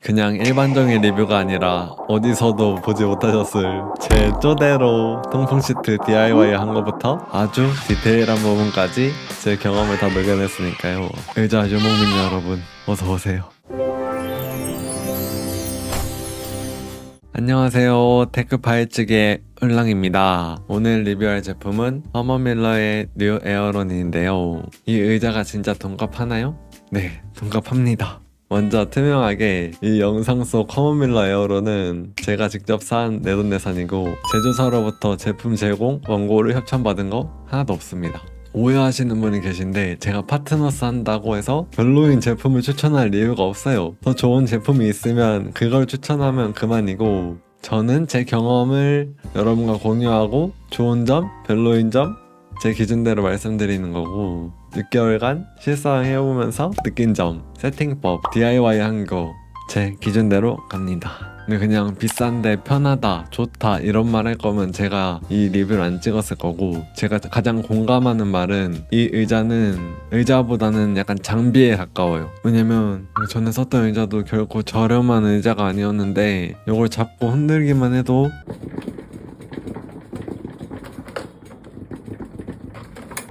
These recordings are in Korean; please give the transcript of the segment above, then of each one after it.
그냥 일반적인 리뷰가 아니라 어디서도 보지 못하셨을 제 쪼대로 통풍 시트 DIY 한 것부터 아주 디테일한 부분까지 제 경험을 다 녹여냈으니까요. 의자 유목민 여러분 어서 오세요. 안녕하세요. 테크파일 측의 을랑입니다. 오늘 리뷰할 제품은 허머밀러의 뉴 에어런인데요. 이 의자가 진짜 돈값하나요? 네, 돈값합니다. 먼저 투명하게 이 영상 속 허머밀러 에어런은 제가 직접 산 내돈내산이고 제조사로부터 제품 제공, 원고를 협찬받은 거 하나도 없습니다. 오해하시는 분이 계신데 제가 파트너스 한다고 해서 별로인 제품을 추천할 이유가 없어요. 더 좋은 제품이 있으면 그걸 추천하면 그만이고 저는 제 경험을 여러분과 공유하고 좋은 점, 별로인 점 제 기준대로 말씀드리는 거고 6개월간 실사해보면서 느낀 점, 세팅법, DIY 한 거 제 기준대로 갑니다. 근데 그냥 비싼데 편하다, 좋다 이런 말 할 거면 제가 이 리뷰를 안 찍었을 거고 제가 가장 공감하는 말은 이 의자는 의자보다는 약간 장비에 가까워요. 왜냐면 전에 썼던 의자도 결코 저렴한 의자가 아니었는데 이걸 잡고 흔들기만 해도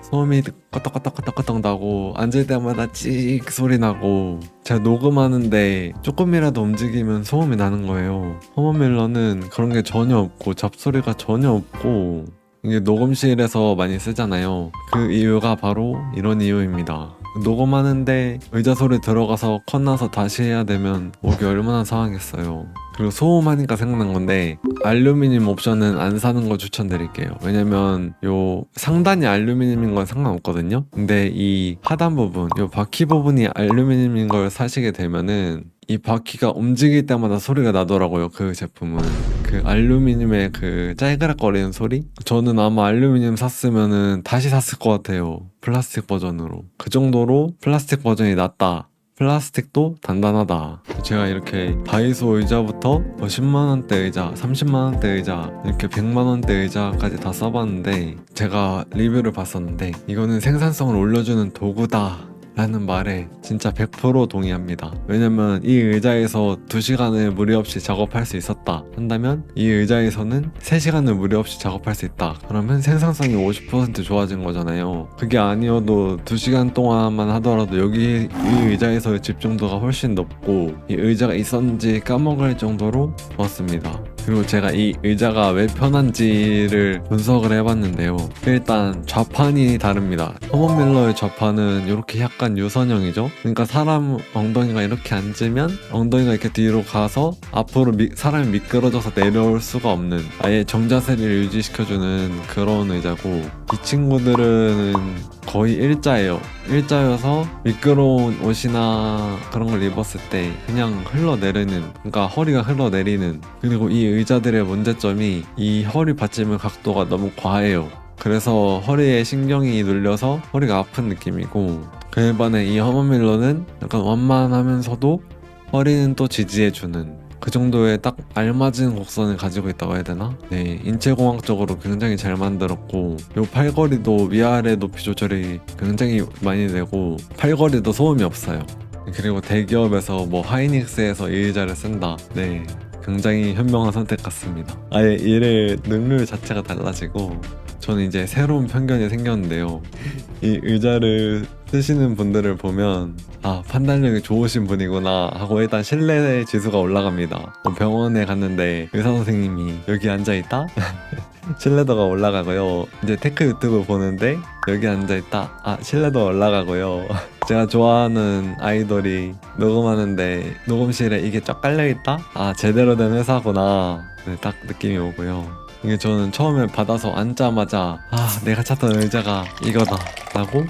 소음이 껐덕껐덕껐덕껐덕 나고 앉을 때마다 찍 소리 나고 제가 녹음하는데 조금이라도 움직이면 소음이 나는 거예요. 허머밀러는 그런 게 전혀 없고 잡소리가 전혀 없고 이게 녹음실에서 많이 쓰잖아요. 그 이유가 바로 이런 이유입니다. 녹음하는데 의자 소리 들어가서 컷 나서 다시 해야 되면 목이 얼마나 상하겠어요. 그리고 소음하니까 생각난 건데 알루미늄 옵션은 안 사는 거 추천드릴게요. 왜냐면 요 상단이 알루미늄인 건 상관없거든요. 근데 이 하단 부분, 요 바퀴 부분이 알루미늄인 걸 사시게 되면은 이 바퀴가 움직일 때마다 소리가 나더라고요. 그 제품은 그 알루미늄의 그 짤그락거리는 소리? 저는 아마 알루미늄 샀으면은 다시 샀을 것 같아요. 플라스틱 버전으로. 그 정도로 플라스틱 버전이 낫다. 플라스틱도 단단하다. 제가 이렇게 다이소 의자부터 10만원대 의자, 30만원대 의자, 이렇게 100만원대 의자까지 다 써봤는데 제가 리뷰를 봤었는데 이거는 생산성을 올려주는 도구다 라는 말에 진짜 100% 동의합니다. 왜냐면 이 의자에서 2시간을 무리 없이 작업할 수 있었다 한다면 이 의자에서는 3시간을 무리 없이 작업할 수 있다. 그러면 생산성이 50% 좋아진 거잖아요. 그게 아니어도 2시간 동안만 하더라도 여기 이 의자에서의 집중도가 훨씬 높고 이 의자가 있었는지 까먹을 정도로 좋았습니다. 그리고 제가 이 의자가 왜 편한지를 분석을 해봤는데요. 일단 좌판이 다릅니다. 허머밀러의 좌판은 이렇게 약간 유선형이죠. 그러니까 사람 엉덩이가 이렇게 앉으면 엉덩이가 이렇게 뒤로 가서 앞으로 사람이 미끄러져서 내려올 수가 없는 아예 정자세를 유지시켜주는 그런 의자고 이 친구들은 거의 일자예요. 일자여서 미끄러운 옷이나 그런 걸 입었을 때 그냥 흘러내리는, 그러니까 허리가 흘러내리는. 그리고 이 의자들의 문제점이 이 허리 받침의 각도가 너무 과해요. 그래서 허리에 신경이 눌려서 허리가 아픈 느낌이고 그에 반해 이 허머밀러는 약간 완만하면서도 허리는 또 지지해주는 그 정도의 딱 알맞은 곡선을 가지고 있다고 해야 되나? 네, 인체공학적으로 굉장히 잘 만들었고 요 팔걸이도 위아래 높이 조절이 굉장히 많이 되고 팔걸이도 소음이 없어요. 그리고 대기업에서 뭐 하이닉스에서 이 의자를 쓴다. 네, 굉장히 현명한 선택 같습니다. 아예 일의 능률 자체가 달라지고 저는 이제 새로운 편견이 생겼는데요. 이 의자를 쓰시는 분들을 보면 아, 판단력이 좋으신 분이구나 하고 일단 신뢰 지수가 올라갑니다. 병원에 갔는데 의사 선생님이 여기 앉아있다? 신뢰도가 올라가고요. 이제 테크 유튜브 보는데 여기 앉아있다? 아, 신뢰도가 올라가고요. 제가 좋아하는 아이돌이 녹음하는데 녹음실에 이게 쫙 깔려있다? 아, 제대로 된 회사구나. 네, 딱 느낌이 오고요. 이게 저는 처음에 받아서 앉자마자 아, 내가 찾던 의자가 이거다 라고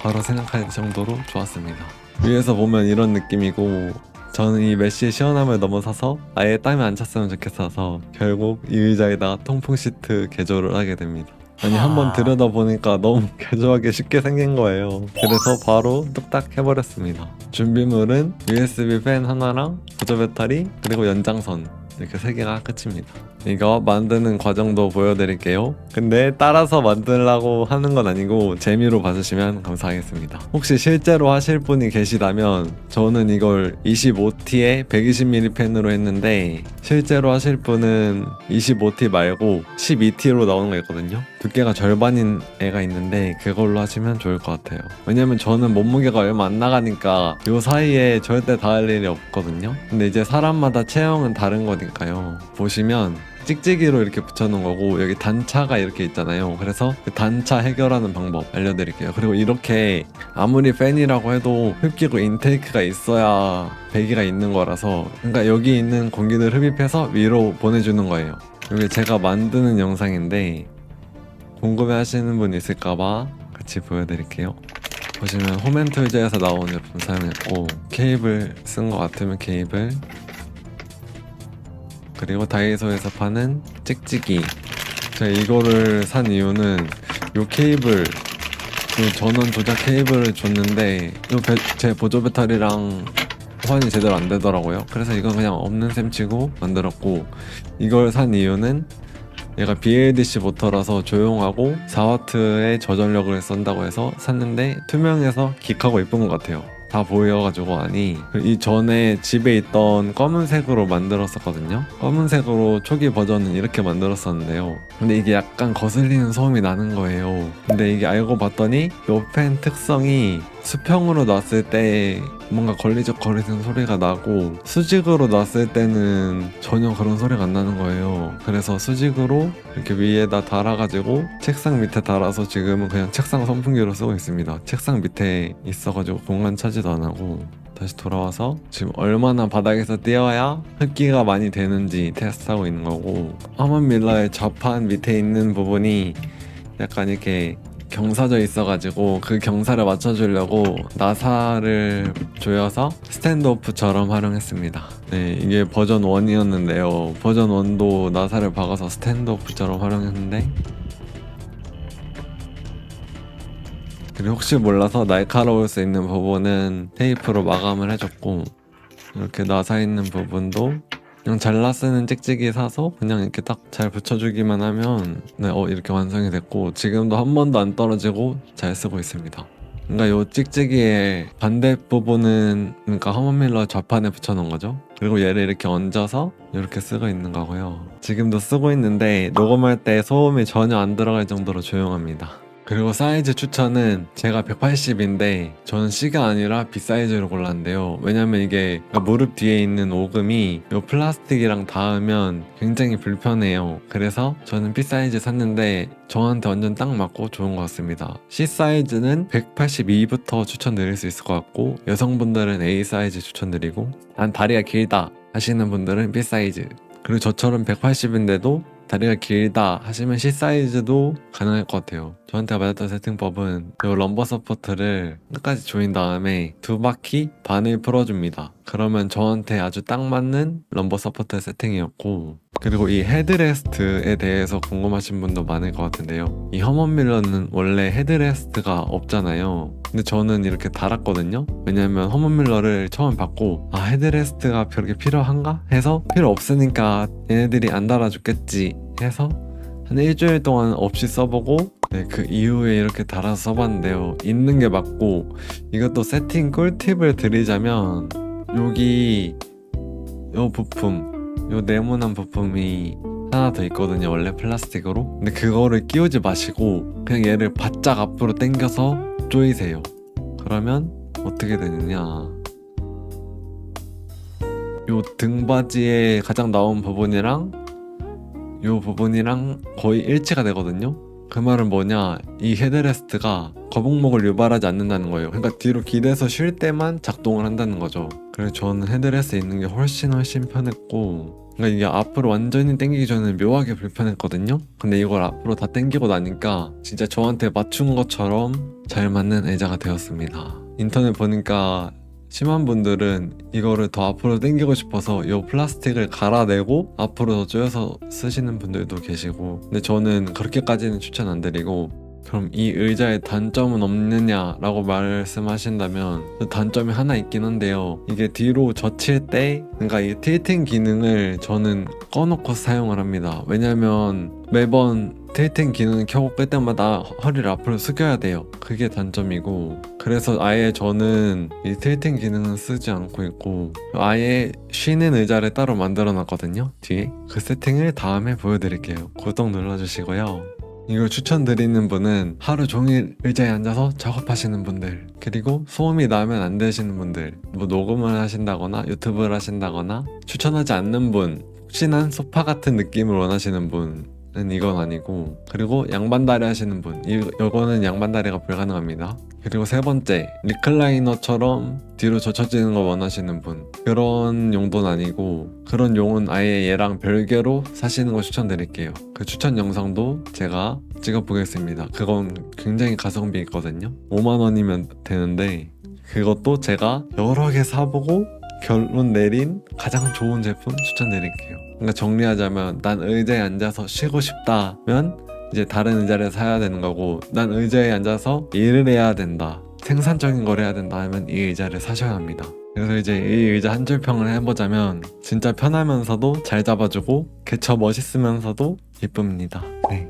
바로 생각할 정도로 좋았습니다. 위에서 보면 이런 느낌이고 저는 이 메쉬의 시원함을 넘어서서 아예 땀이 안 찼으면 좋겠어서 결국 이 의자에다가 통풍 시트 개조를 하게 됩니다. 아니 한번 들여다보니까 너무 개조하기 쉽게 생긴 거예요. 그래서 바로 뚝딱 해버렸습니다. 준비물은 USB 팬 하나랑 보조 배터리 그리고 연장선 이렇게 3개가 끝입니다. 이거 만드는 과정도 보여드릴게요. 근데 따라서 만들라고 하는 건 아니고 재미로 봐주시면 감사하겠습니다. 혹시 실제로 하실 분이 계시다면 저는 이걸 25T에 120mm 펜으로 했는데 실제로 하실 분은 25T 말고 12T로 나오는 거 있거든요. 두께가 절반인 애가 있는데 그걸로 하시면 좋을 것 같아요. 왜냐면 저는 몸무게가 얼마 안 나가니까 요 사이에 절대 닿을 일이 없거든요. 근데 이제 사람마다 체형은 다른 거니까요. 보시면 찍찍이로 이렇게 붙여놓은 거고 여기 단차가 이렇게 있잖아요. 그래서 그 단차 해결하는 방법 알려드릴게요. 그리고 이렇게 아무리 팬이라고 해도 흡기구 인테이크가 있어야 배기가 있는 거라서, 그러니까 여기 있는 공기를 흡입해서 위로 보내주는 거예요. 이게 제가 만드는 영상인데 궁금해 하시는 분 있을까봐 같이 보여드릴게요. 보시면 홈앤툴즈에서 나온 제품 사용했고, 케이블 쓴 거 같으면 케이블, 그리고 다이소에서 파는 찍찍이. 제가 이거를 산 이유는 요 케이블, 그 전원 조작 케이블을 줬는데 제 보조 배터리랑 호환이 제대로 안 되더라고요. 그래서 이건 그냥 없는 셈 치고 만들었고, 이걸 산 이유는 얘가 BLDC 모터라서 조용하고 4W의 저전력을 쓴다고 해서 샀는데 투명해서 긱하고 예쁜 것 같아요. 다 보여가지고. 아니, 이 전에 집에 있던 검은색으로 만들었었거든요. 검은색으로 초기 버전은 이렇게 만들었었는데요. 근데 이게 약간 거슬리는 소음이 나는 거예요. 근데 이게 알고 봤더니 요 펜 특성이 수평으로 놨을 때 뭔가 걸리적거리는 소리가 나고 수직으로 놨을 때는 전혀 그런 소리가 안 나는 거예요. 그래서 수직으로 이렇게 위에다 달아가지고 책상 밑에 달아서 지금은 그냥 책상 선풍기로 쓰고 있습니다. 책상 밑에 있어가지고 공간 차지도 안 하고. 다시 돌아와서 지금 얼마나 바닥에서 띄어야 흡기가 많이 되는지 테스트하고 있는 거고, 허먼 밀러의 좌판 밑에 있는 부분이 약간 이렇게 경사져 있어가지고 그 경사를 맞춰주려고 나사를 조여서 스탠드오프처럼 활용했습니다. 네, 이게 버전 1이었는데요. 버전 1도 나사를 박아서 스탠드오프처럼 활용했는데, 그리고 혹시 몰라서 날카로울 수 있는 부분은 테이프로 마감을 해줬고, 이렇게 나사 있는 부분도 그냥 잘라 쓰는 찍찍이 사서 그냥 이렇게 딱 잘 붙여주기만 하면 네, 이렇게 완성이 됐고, 지금도 한 번도 안 떨어지고 잘 쓰고 있습니다. 그러니까 요 찍찍이의 반대 부분은 그러니까 허먼 밀러 좌판에 붙여놓은 거죠. 그리고 얘를 이렇게 얹어서 이렇게 쓰고 있는 거고요. 지금도 쓰고 있는데 녹음할 때 소음이 전혀 안 들어갈 정도로 조용합니다. 그리고 사이즈 추천은 제가 180인데 저는 C가 아니라 B 사이즈로 골랐는데요. 왜냐면 이게 무릎 뒤에 있는 오금이 이 플라스틱이랑 닿으면 굉장히 불편해요. 그래서 저는 B 사이즈 샀는데 저한테 완전 딱 맞고 좋은 것 같습니다. C 사이즈는 182부터 추천드릴 수 있을 것 같고, 여성분들은 A 사이즈 추천드리고, 난 다리가 길다 하시는 분들은 B 사이즈, 그리고 저처럼 180인데도 다리가 길다 하시면 C 사이즈도 가능할 것 같아요. 저한테 맞았던 세팅법은 이 럼버 서포트를 끝까지 조인 다음에 2바퀴 반을 풀어줍니다. 그러면 저한테 아주 딱 맞는 럼버 서포트 세팅이었고, 그리고 이 헤드레스트에 대해서 궁금하신 분도 많을 것 같은데요. 이 허먼 밀러는 원래 헤드레스트가 없잖아요. 근데 저는 이렇게 달았거든요. 왜냐면 허먼 밀러를 처음 받고 헤드레스트가 그렇게 필요한가 해서 필요 없으니까 얘네들이 안 달아줬겠지 해서 한 일주일 동안 없이 써보고, 네, 그 이후에 이렇게 달아서 써봤는데요. 있는 게 맞고, 이것도 세팅 꿀팁을 드리자면 여기 요 부품, 요 네모난 부품이 하나 더 있거든요. 원래 플라스틱으로. 근데 그거를 끼우지 마시고 그냥 얘를 바짝 앞으로 당겨서 조이세요. 그러면 어떻게 되느냐, 요 등받이에 가장 나온 부분이랑 요 부분이랑 거의 일치가 되거든요. 그 말은 뭐냐, 이 헤드레스트가 거북목을 유발하지 않는다는 거예요. 그러니까 뒤로 기대서 쉴 때만 작동을 한다는 거죠. 그래서 저는 헤드레스트에 있는 게 훨씬 편했고, 그러니까 이게 앞으로 완전히 당기기 전에는 묘하게 불편했거든요. 근데 이걸 앞으로 다 당기고 나니까 진짜 저한테 맞춘 것처럼 잘 맞는 의자가 되었습니다. 인터넷 보니까 심한 분들은 이거를 더 앞으로 당기고 싶어서 이 플라스틱을 갈아내고 앞으로 더 조여서 쓰시는 분들도 계시고, 근데 저는 그렇게까지는 추천 안 드리고 그럼 이 의자의 단점은 없느냐라고 말씀하신다면 그 단점이 하나 있긴 한데요. 이게 뒤로 젖힐 때 그러니까 이 틸팅 기능을 저는 꺼놓고 사용을 합니다. 왜냐면 매번 틸팅 기능 켜고 끌 때마다 허리를 앞으로 숙여야 돼요. 그게 단점이고, 그래서 아예 저는 이 틸팅 기능은 쓰지 않고 있고 아예 쉬는 의자를 따로 만들어 놨거든요. 뒤에 그 세팅을 다음에 보여드릴게요. 구독 눌러주시고요. 이걸 추천드리는 분은 하루 종일 의자에 앉아서 작업하시는 분들, 그리고 소음이 나면 안 되시는 분들, 뭐 녹음을 하신다거나 유튜브를 하신다거나, 추천하지 않는 분, 푹신한 소파 같은 느낌을 원하시는 분은 이건 아니고, 그리고 양반다리 하시는 분, 이거는 양반다리가 불가능합니다. 그리고 세 번째, 리클라이너처럼 뒤로 젖혀지는 걸 원하시는 분, 그런 용도는 아니고, 그런 용은 아예 얘랑 별개로 사시는 거 추천드릴게요. 그 추천 영상도 제가 찍어보겠습니다. 그건 굉장히 가성비 있거든요. 5만원이면 되는데, 그것도 제가 여러 개 사보고 결론 내린 가장 좋은 제품 추천드릴게요. 그러니까 정리하자면, 난 의자에 앉아서 쉬고 싶다면 이제 다른 의자를 사야 되는 거고, 난 의자에 앉아서 일을 해야 된다, 생산적인 걸 해야 된다 하면 이 의자를 사셔야 합니다. 그래서 이제 이 의자 한 줄 평을 해보자면, 진짜 편하면서도 잘 잡아주고 개처 멋있으면서도 예쁩니다. 네.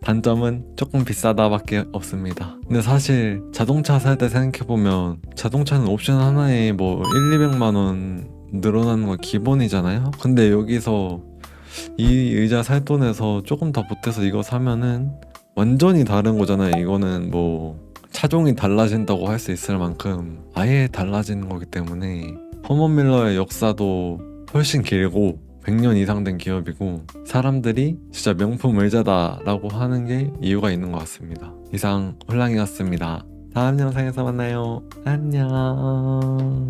단점은 조금 비싸다 밖에 없습니다. 근데 사실 자동차 살 때 생각해보면 자동차는 옵션 하나에 뭐 1,200만원 늘어나는 거 기본이잖아요. 근데 여기서 이 의자 살 돈에서 조금 더 보태서 이거 사면은 완전히 다른 거잖아요. 이거는 뭐 차종이 달라진다고 할 수 있을 만큼 아예 달라지는 거기 때문에, 허먼 밀러의 역사도 훨씬 길고 100년 이상 된 기업이고, 사람들이 진짜 명품 의자다 라고 하는 게 이유가 있는 것 같습니다. 이상 홀랑이였습니다. 다음 영상에서 만나요. 안녕.